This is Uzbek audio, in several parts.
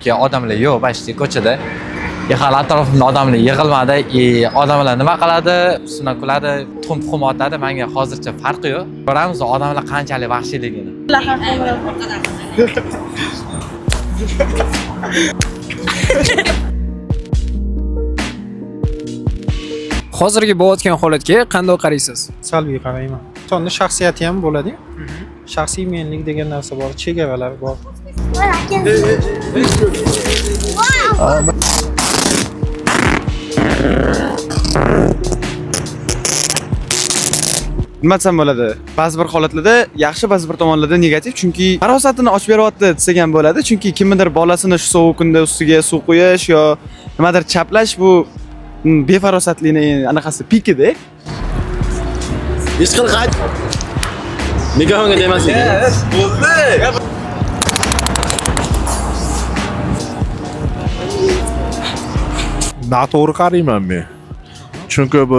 Odamlar yo'q, почти ko'chada. Hali atrofimda odamlar yig'ilmadi. Odamlar nima qiladi? Ustidan kuladi, tuxum otadi. Menga hozircha farqi yo'q. Ko'ramiz odamlar qanchalik vahshiyligini. Hozirgi bo'layotgan holatga qanday qaraysiz? Salbiy qarayman. Insonni shaxsiyati ham bo'ladi. Shaxsiy menlik degan narsa bor, chegaralar bor. Nima desam bo'ladi? Ba'zi bir holatlarda yaxshi, ba'zi bir tomonlarda negativ, chunki farosatini ochib beryapti desak ham bo'ladi. Chunki kimnidir bolasini shu sovuq kunda ustiga suv quyish yo nimadir chaplash bu befarosatlikni anaqasi pikida. Ish qil qayt. Nikohimga demasin. Bo'ldi. Noto'g'ri qarayman men. Chunki bu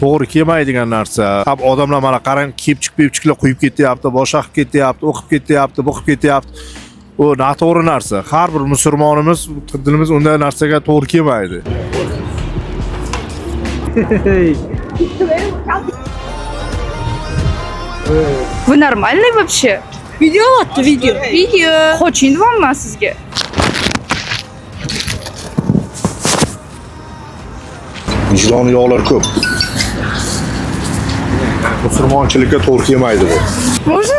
to'g'ri kelmaydigan narsa. Odamlar mana qarang, kiyib-chiqib quyib ketyapti, boshqa qilib ketyapti, o'qib ketyapti, o'qib ketyapti. U noto'g'ri narsa. Har bir musulmonimiz, dinimiz unday narsaga to'g'ri kelmaydi. Вы нормальный вообще? Video attı video. Video. Очень вам ben sizge. Vijdoni yog'lar ko'p. Musulmonchilikka to'g'ri kelmaydi bu. Можно?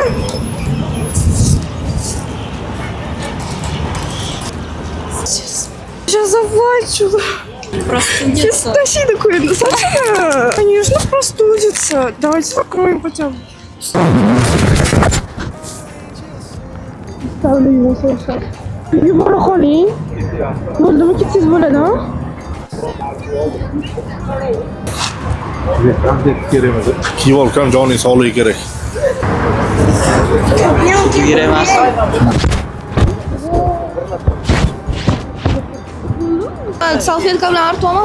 Сейчас заплачу. Простудится. Тащи такое, Саша. Конечно, простудится. Давайте закроем хотя бы. Ставлю его сейчас. Yubora qoling. Bo'ldimi, ketsangiz bo'ladi, ha? Kiyib olsam joning sog'ligi kerak. Kerak emas. Salfetka bilan artoma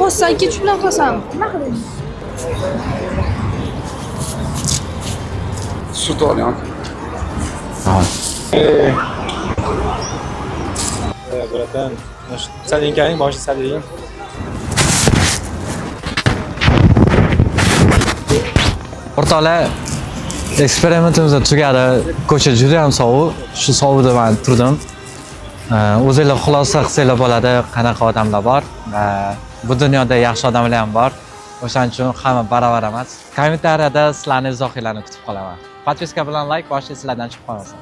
xossan ketib bilan qilsam. Sut olyapti. Bratan, salinkaning boshi saliyim. O'rtoqlar, eksperimentimiz tugadi. Ko'cha juda ham sovuq. Shu sovuqda men turdim. O'zingizlar xulosa qilsanglar bo'ladi, qanaqa odamlar bor. Bu dunyoda yaxshi odamlar ham bor. O'shaning uchun hamma barobar emas. Kommentariyada sizlarning izohinglarni kutib qolaman. Podpiska bilan like boshqa sizlardan chiqib qolmasin.